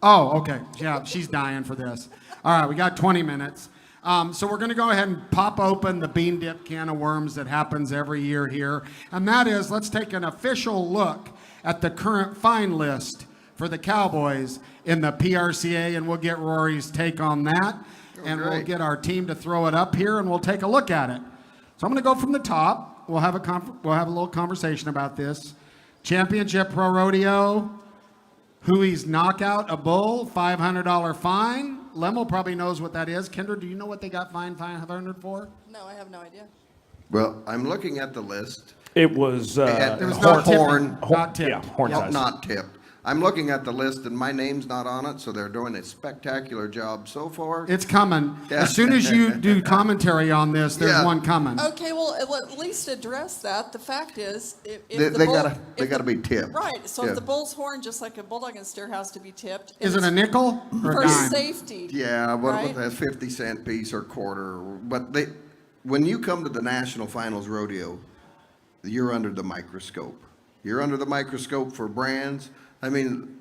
Oh, okay. Yeah, she's dying for this. All right, we got 20 minutes. So we're going to go ahead and pop open the bean dip can of worms that happens every year here. And that is, let's take an official look at the current fine list for the Cowboys in the PRCA, and we'll get Rory's take on that. And great. we'll get our team to throw it up here, and we'll take a look at it. So I'm going to go from the top. We'll have a little conversation about this. Championship Pro Rodeo. Huey's Knockout, a bull, $500 fine. Lemo probably knows what that is. Kendra, do you know what they got fined $500 for? No, I have no idea. Well, I'm looking at the list. It was, It was horn, not tipping. horn, Not tipped. Yeah, horn Yeah. size. not tipped. I'm looking at the list and my name's not on it, so they're doing a spectacular job so far. It's coming. As soon as you do commentary on this, there's Yeah. one coming. Okay, well, at least address that. The fact is, if They the bull, gotta if be the- tipped. Right, so Yeah. if the bull's horn, just like a bulldog and steer, has to be tipped. Is and it a it's nickel or for a dime? safety? Yeah, what right? with that 50-cent piece or quarter? But when you come to the National Finals Rodeo, you're under the microscope. You're under the microscope for brands. I mean,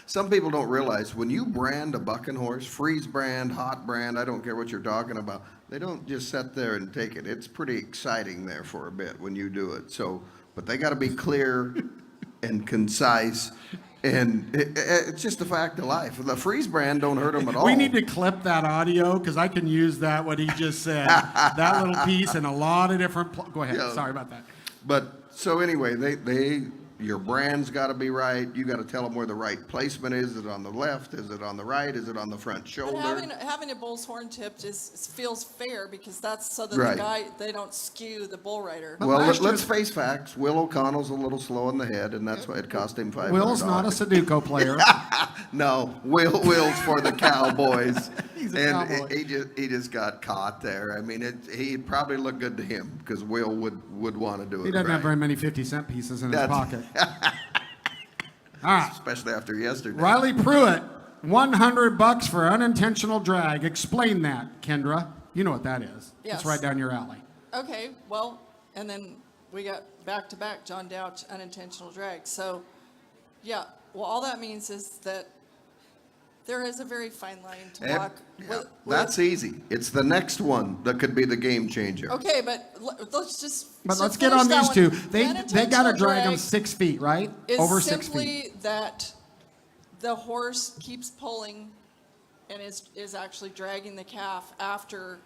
some people don't realize when you brand a bucking horse, freeze brand, hot brand, I don't care what you're talking about, they don't just sit there and take it. It's pretty exciting there for a bit when you do it. So, but they got to be clear and concise, and it's just a fact of life. The freeze brand don't hurt them at all. We need to clip that audio because I can use that, what he just said. That little piece in a lot of different. Go ahead. Yeah. Sorry about that. But so anyway, your brand's got to be right. You got to tell them where the right placement is. Is it on the left? Is it on the right? Is it on the front But shoulder? having a bull's horn tipped feels fair because that's so that Right. they don't skew the bull rider. But Well, last let's year's- face facts. Will O'Connell's a little slow in the head, and that's why it cost him $500. Will's not a Sudoku player. No, Will's for the Cowboys. He's a and cowboy. he just got caught there. I mean, he'd probably look good to him because Will would want to do it. He doesn't right. have very many 50-cent pieces in his That's- pocket. All right. Especially after yesterday. Riley Pruitt, $100 for unintentional drag. Explain that, Kendra. You know what that is. Yes. It's right down your alley. Okay, well, and then we got back-to-back John Douch unintentional drag. So, yeah, well, all that means is that there is a very fine line to Eh, walk. yeah, that's easy. It's the next one that could be the game changer. Okay, but let's just. But so let's get finish on that these one. two. The They got to unintentional drag them drag 6 feet, right? is Over 6 feet. simply that the horse keeps pulling and is actually dragging the calf after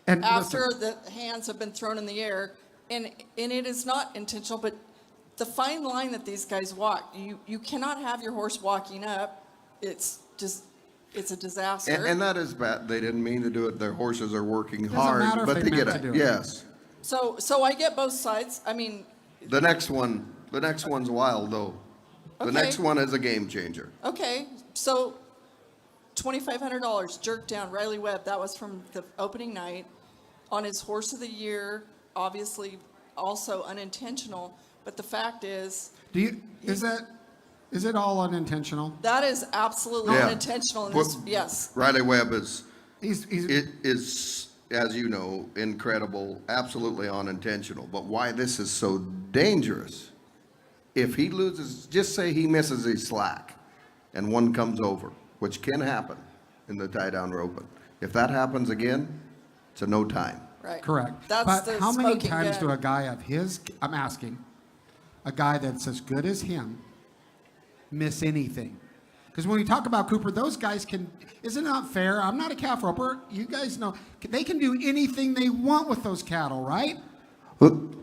And after listen, the hands have been thrown in the air, and it is not intentional, but the fine line that these guys walk, you cannot have your horse walking up. It's a disaster. And that is bad. They didn't mean to do it. Their horses are working Doesn't hard, matter if but they they get meant it. to do it. Yes. So I get both sides. I mean, The next one's wild though. The Okay. next one is a game changer. okay, so $2,500 jerked down Riley Webb. That was from the opening night on his horse of the year. Obviously, also unintentional. But the fact is, is it all unintentional? that is absolutely Yeah. unintentional. In this, Well- yes. Riley Webb is, He's it is, as you know, incredible, absolutely unintentional. But why this is so dangerous, if he loses, just say he misses his slack and one comes over, which can happen in the tie-down roping. If that happens again, it's a no time. Right. Correct. That's but the how many smoking times gun. do a guy of his, I'm asking, a guy that's as good as him miss anything? Because when we talk about Cooper, those guys can, isn't it not fair? I'm not a calf roper. You guys know, they can do anything they want with those cattle, right? Look,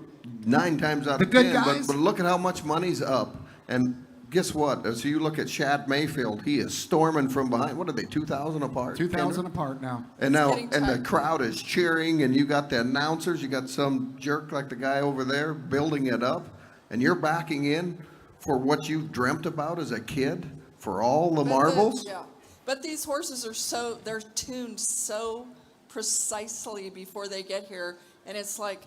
9 times out The of good 10, guys? but look at how much money's up. And guess what? As you look at Shad Mayfield, he is storming from behind. What are they, 2,000 apart? 2,000 apart now. And It's now, getting and the tight. crowd is cheering, and you got the announcers, you got some jerk like the guy over there building it up, and you're backing in for what you dreamt about as a kid, for all the But marbles? yeah, but these horses are they're tuned so precisely before they get here, and it's like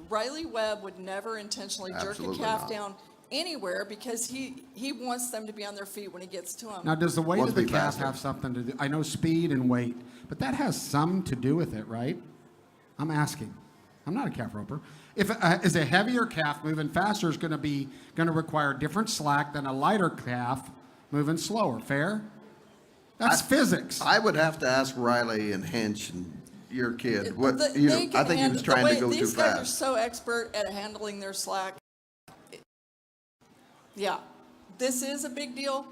Riley Webb would never intentionally jerk Absolutely a calf not. down anywhere because he wants them to be on their feet when he gets to them. Now, does the weight Wants of the to be calf faster. have something to do? I know speed and weight, but that has some to do with it, right? I'm asking. I'm not a calf roper. If is a heavier calf moving faster is going to require different slack than a lighter calf moving slower. Fair? That's physics. I would have to ask Riley and Hench and your kid. What, The- you know, they I can think he handle- was the trying way to go too these guys are fast. so expert at handling their slack. Yeah, this is a big deal.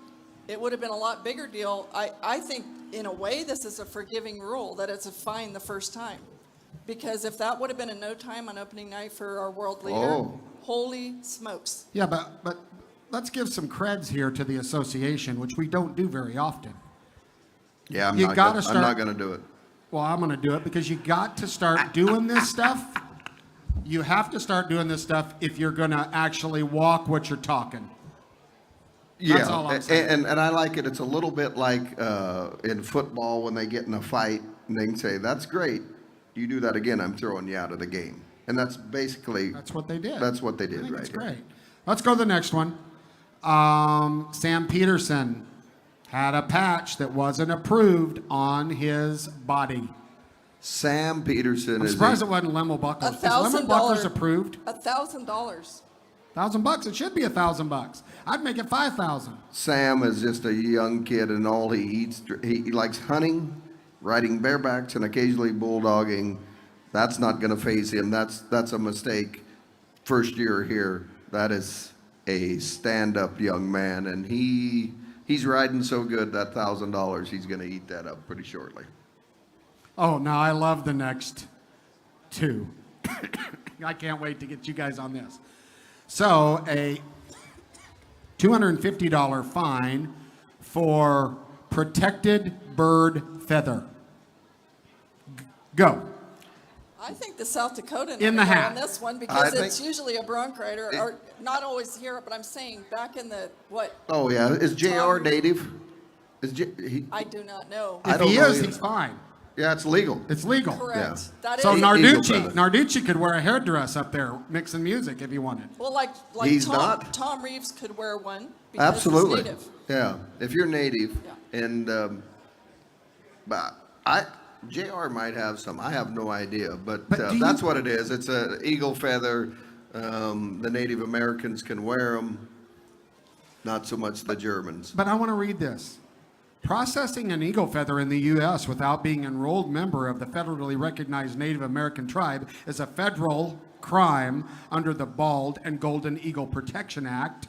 It would have been a lot bigger deal. I think in a way this is a forgiving rule that it's a fine the first time. Because if that would have been a no time on opening night for our world leader, Oh. holy smokes. Yeah, but let's give some creds here to the association, which we don't do very often. Yeah, I'm You not gotta gonna, I'm not start- gonna do it. Well, I'm going to do it because you got to start doing this stuff. You have to start doing this stuff if you're going to actually walk what you're talking. Yeah, all I'm saying. and I like it. It's a little bit like in football when they get in a fight and they can say, "That's great. You do that again, I'm throwing you out of the game." And that's basically That's what they did. That's what they did I think right it's here. great. Let's go to the next one. Sam Peterson had a patch that wasn't approved on his body. Sam Peterson I'm is surprised a, it wasn't Lemmel Buckles. Is $1,000 Lemmel Buckles approved? $1,000. $1,000. It should be $1,000. I'd make it 5,000. Sam is just a young kid, and all he eats, he likes hunting, riding barebacks, and occasionally bulldogging. That's not going to phase him. That's a mistake. First year here, that is a stand-up young man, and he's riding so good that $1,000 he's going to eat that up pretty shortly. Oh, now I love the next two. I can't wait to get you guys on this. So, a $250 fine for protected bird feather. Go. I think the South Dakota In the on hat. this one because I it's think- usually a bronc rider, or not always here, but I'm saying back in the, what, Oh yeah, is JR native? I do not know. I If don't he know is, either. he's fine. Yeah, it's legal. It's legal. Correct. That So is, Eagle Narducci, feather. Narducci could wear a hairdress up there mixing music if he wanted. well, like He's Tom, not. Tom Reeves could wear one because Absolutely. he's native. Yeah, if you're native, Yeah. and but JR might have some. I have no idea, but But do that's you- what it is. It's an eagle feather. The Native Americans can wear them. Not so much the Germans. But I want to read this. Processing an eagle feather in the U.S. without being an enrolled member of the federally recognized Native American tribe is a federal crime under the Bald and Golden Eagle Protection Act,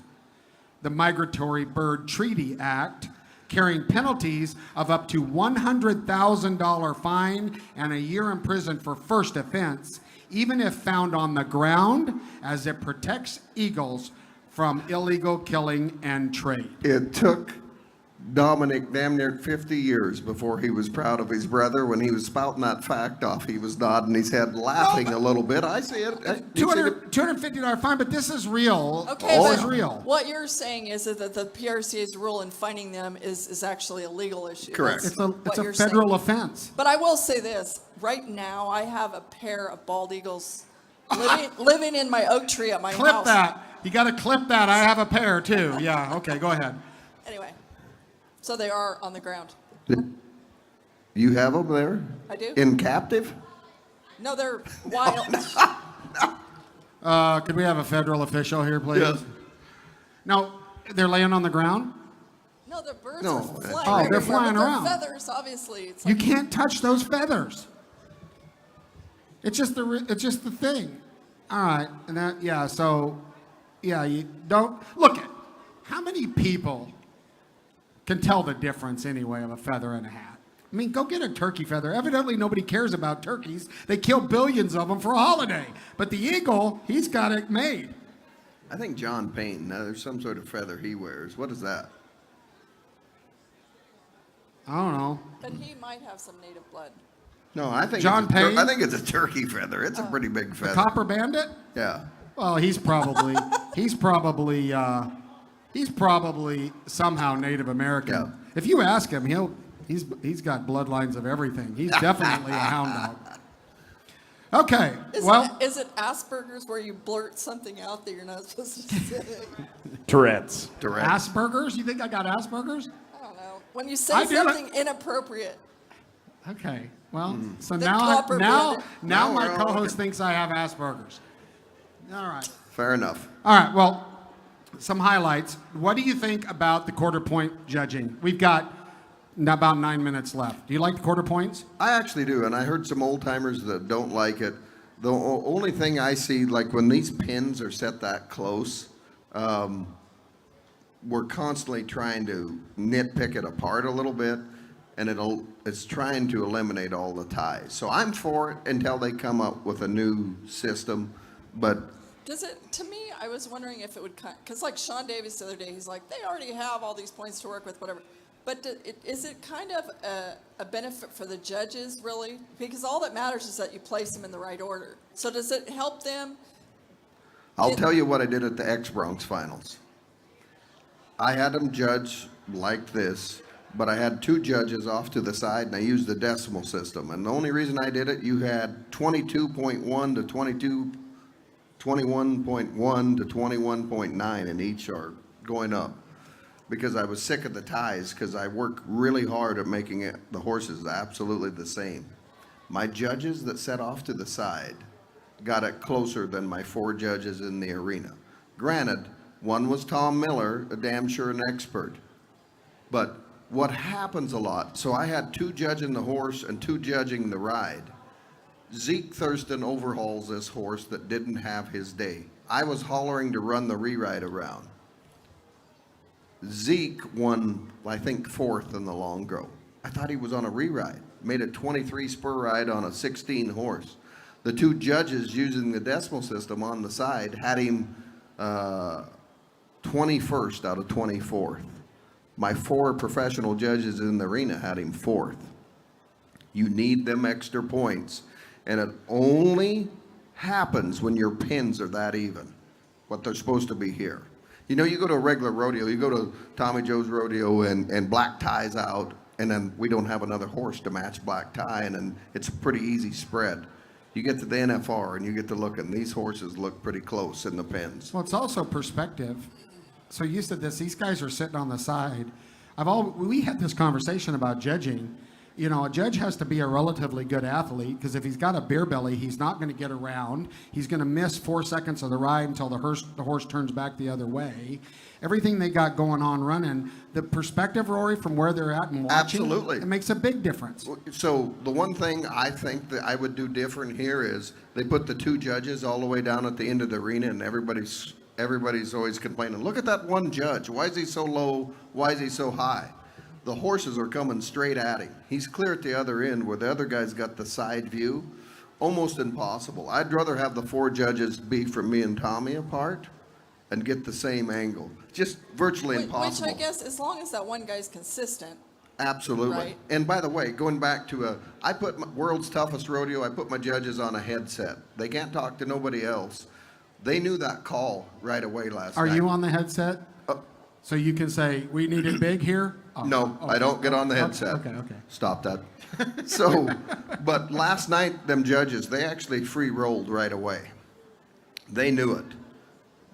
the Migratory Bird Treaty Act, carrying penalties of up to $100,000 fine and a year in prison for first offense, even if found on the ground, as it protects eagles from illegal killing and trade. It took Dominic damn near 50 years before he was proud of his brother. When he was spouting that fact off, he was nodding his head, laughing a little bit. I see it. You see it? $250 fine, but this is real. Okay, This but is real. what you're saying is that the PRCA's rule in finding them is actually a legal issue. Correct. That's It's a, what it's a you're federal saying. offense. But I will say this, right now, I have a pair of bald eagles living in my oak tree at my Clip house. that. You got to clip that. I have a pair too. Yeah, okay, go ahead. Anyway, so they are on the ground. You have them there? I do. In captive? No, they're wild. Could we have a federal official here, please? Yes. No, they're laying on the ground? No, the birds No. are flying. Oh, everywhere, they're flying but around. Feathers, obviously. It's You like, can't touch those feathers. It's just the thing. All right, and that So, you don't look at how many people can tell the difference anyway of a feather and a hat. I mean, go get a turkey feather. Evidently, nobody cares about turkeys. They kill billions of them for a holiday. But the eagle, he's got it made. I think John Payne, there's some sort of feather he wears. What is that? I don't know. But he might have some native blood. No, I think John Payne? I think it's a turkey feather. It's a pretty big feather. Copper bandit? Yeah. Well, he's probably somehow Native American. Yeah. If you ask him, he's got bloodlines of everything. He's definitely a hound dog. Okay, Is it Asperger's where you blurt something out that you're not supposed to say? Tourette's. Asperger's? You think I got Asperger's? I don't know. When you say something inappropriate. Okay, well, so The now copper now bandit. my we're all co-host okay. thinks I have Asperger's. All right. Fair enough. All right, well, some highlights. What do you think about the quarter point judging? We've got about 9 minutes left. Do you like the quarter points? I actually do, and I heard some old timers that don't like it. The only thing I see, like when these pins are set that close, we're constantly trying to nitpick it apart a little bit, and it's trying to eliminate all the ties. So I'm for it until they come up with a new system, but To me, I was wondering if it would, because like Sean Davis the other day, he's like, they already have all these points to work with, whatever. But is it kind of a benefit for the judges, really? Because all that matters is that you place them in the right order. So does it help them? I'll tell you what I did at the X-Bronx finals. I had them judge like this, but I had two judges off to the side, and I used the decimal system. And the only reason I did it, you had 22.1 to 21.1 to 21.9, and each are going up. Because I was sick of the ties, because I work really hard at making the horses absolutely the same. My judges that set off to the side got it closer than my four judges in the arena. Granted, one was Tom Miller, a damn sure an expert. But what happens a lot, so I had two judging the horse and two judging the ride. Zeke Thurston overhauls this horse that didn't have his day. I was hollering to run the re-ride around. Zeke won, I think, fourth in the long go. I thought he was on a re-ride. Made a 23 spur ride on a 16 horse. The two judges using the decimal system on the side had him 21st out of 24th. My four professional judges in the arena had him fourth. You need them extra points. And it only happens when your pins are that even, what they're supposed to be here. You know, you go to a regular rodeo, you go to Tommy Joe's rodeo and black tie's out, and then we don't have another horse to match black tie, and then it's a pretty easy spread. You get to the NFR and you get to look, and these horses look pretty close in the pins. Well, it's also perspective. So you said this, these guys are sitting on the side. We had this conversation about judging. You know, a judge has to be a relatively good athlete, because if he's got a beer belly, he's not going to get around. He's going to miss 4 seconds of the ride until the horse turns back the other way. Everything they got going on running, the perspective, Rory, from where they're at and watching, Absolutely. It makes a big difference. So the one thing I think that I would do different here is they put the two judges all the way down at the end of the arena, and everybody's always complaining, look at that one judge. Why is he so low? Why is he so high? The horses are coming straight at him. He's clear at the other end where the other guy's got the side view. Almost impossible. I'd rather have the four judges be from me and Tommy apart and get the same angle. Just virtually impossible. Which I guess, as long as that one guy's consistent. Absolutely. Right. And by the way, going back to I put World's Toughest Rodeo, I put my judges on a headset. They can't talk to nobody else. They knew that call right away last night. Are you on the headset? So you can say, we need it big here? Oh, No, okay. I don't get on the headset. Okay. Stop that. So, but last night, them judges, they actually free rolled right away. They knew it.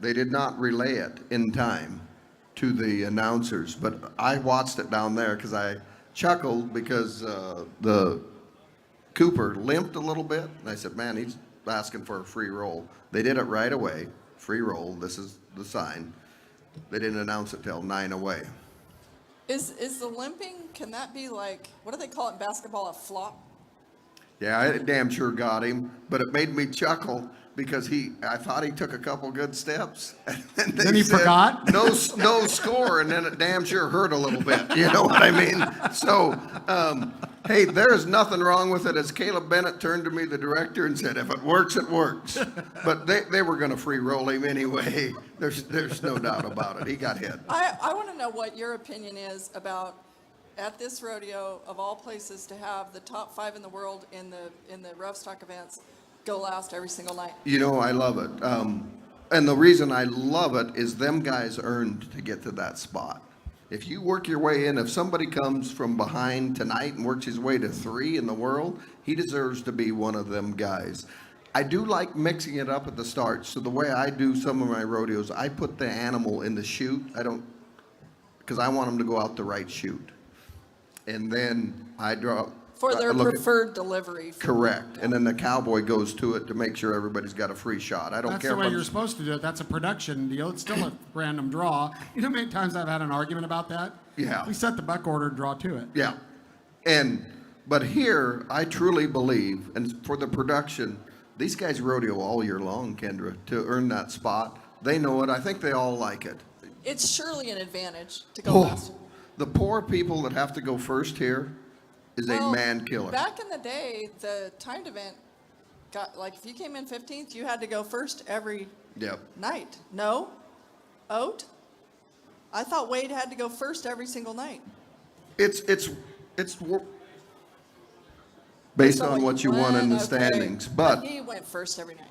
They did not relay it in time to the announcers, but I watched it down there because I chuckled because the Cooper limped a little bit. And I said, man, he's asking for a free roll. They did it right away. Free roll. This is the sign. They didn't announce it till 9 away. Is the limping, can that be like, what do they call it in basketball, a flop? Yeah, it damn sure got him, but it made me chuckle because I thought he took a couple good steps. And Then he said, forgot? No score, and then it damn sure hurt a little bit. You know what I mean? So, hey, there's nothing wrong with it. As Caleb Bennett turned to me, the director, and said, if it works, it works. But they were going to free roll him anyway. There's no doubt about it. He got hit. I want to know what your opinion is about, at this rodeo, of all places, to have the top 5 in the world in the rough stock events go last every single night. You know, I love it. And the reason I love it is them guys earned to get to that spot. If you work your way in, if somebody comes from behind tonight and works his way to 3 in the world, he deserves to be one of them guys. I do like mixing it up at the start. So the way I do some of my rodeos, I put the animal in the chute. Because I want them to go out the right chute. And then I draw. For their look at- preferred delivery. Correct. And then the cowboy goes to it to make sure everybody's got a free shot. I don't That's care the way if I'm- you're supposed to do it. That's a production deal. It's still a random draw. You know how many times I've had an argument about that? Yeah. We set the buck order and draw to it. Yeah. But here, I truly believe, and for the production, these guys rodeo all year long, Kendra, to earn that spot. They know it. I think they all like it. It's surely an advantage to go Oh, last. the poor people that have to go first here is a Well, man killer. Back in the day, the timed event got, like, if you came in 15th, you had to go first every Yep. night. No? Oat? I thought Wade had to go first every single night. It's based So on what you won in the okay. standings. But He went first every night.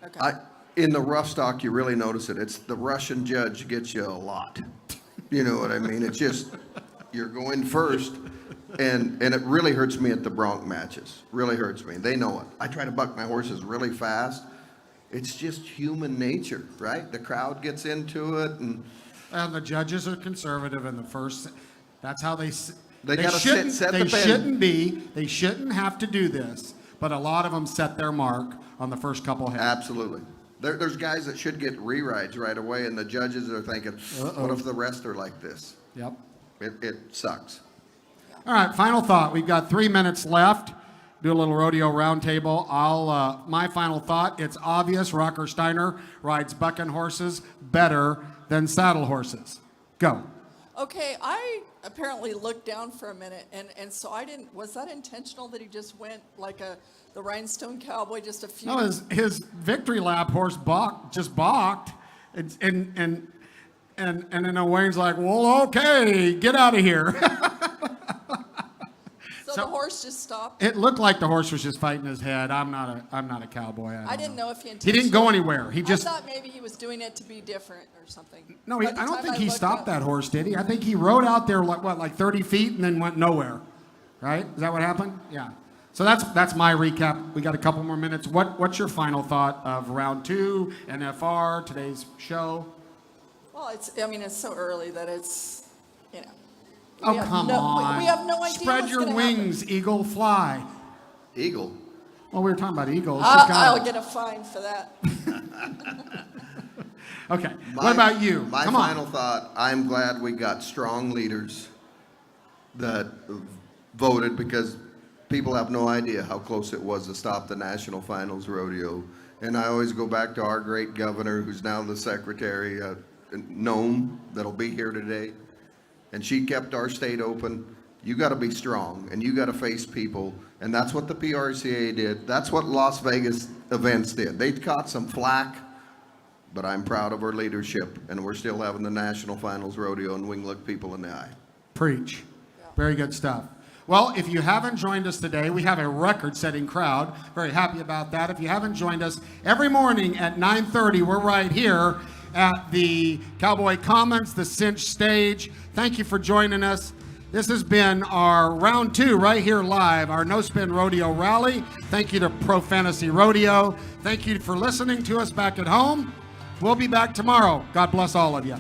Okay. in the rough stock, you really notice it. It's the Russian judge gets you a lot. You know what I mean? It's just, you're going first. And it really hurts me at the bronc matches. Really hurts me. They know it. I try to buck my horses really fast. It's just human nature, right? The crowd gets into it, and The judges are conservative in the first. That's how they gotta shouldn't. set the They pen. shouldn't be. They shouldn't have to do this. But a lot of them set their mark on the first couple heads. absolutely. There's guys that should get rewrites right away, and the judges are thinking, what if the rest are like this? Yep. It sucks. All right, final thought. We've got 3 minutes left. Do a little rodeo roundtable. My final thought, it's obvious Rocker Steiner rides bucking horses better than saddle horses. Go. Okay, I apparently looked down for a minute, and so I didn't, was that intentional that he just went like the Rhinestone Cowboy, just a few? No, his victory lap horse just balked, and then Wayne's like, well, okay, get out of here. So the horse just stopped? It looked like the horse was just fighting his head. I'm not a cowboy. I didn't know if he He intentionally. didn't go anywhere. He just I thought maybe he was doing it to be different or something. no. By I the don't time think he looked stopped up- that horse, did he? I think he rode out there like 30 feet and then went nowhere. Right? Is that what happened? Yeah. So that's my recap. We got a couple more minutes. What's your final thought of round 2, NFR, today's show? Well, it's so early that it's, you know. Oh, we have come no- on. We have no idea Spread what's your gonna happen. wings, eagle, fly. Eagle. Well, we were talking about eagles. Just I'll gotta- get a fine for that. Okay. What about you? My Come on. final thought, I'm glad we got strong leaders that voted, because people have no idea how close it was to stop the National Finals Rodeo. And I always go back to our great governor, who's now the secretary, Nome, that'll be here today. And she kept our state open. You got to be strong, and you got to face people. And that's what the PRCA did. That's what Las Vegas events did. They caught some flack, but I'm proud of our leadership, and we're still having the National Finals Rodeo, and we can look people in the eye. Preach. Very good stuff. Well, if you haven't joined us today, we have a record-setting crowd. Very happy about that. If you haven't joined us, every morning at 9:30, we're right here at the Cowboy Commons, the Cinch stage. Thank you for joining us. This has been our round 2 right here live, our No Spin Rodeo Rally. Thank you to Pro Fantasy Rodeo. Thank you for listening to us back at home. We'll be back tomorrow. God bless all of you.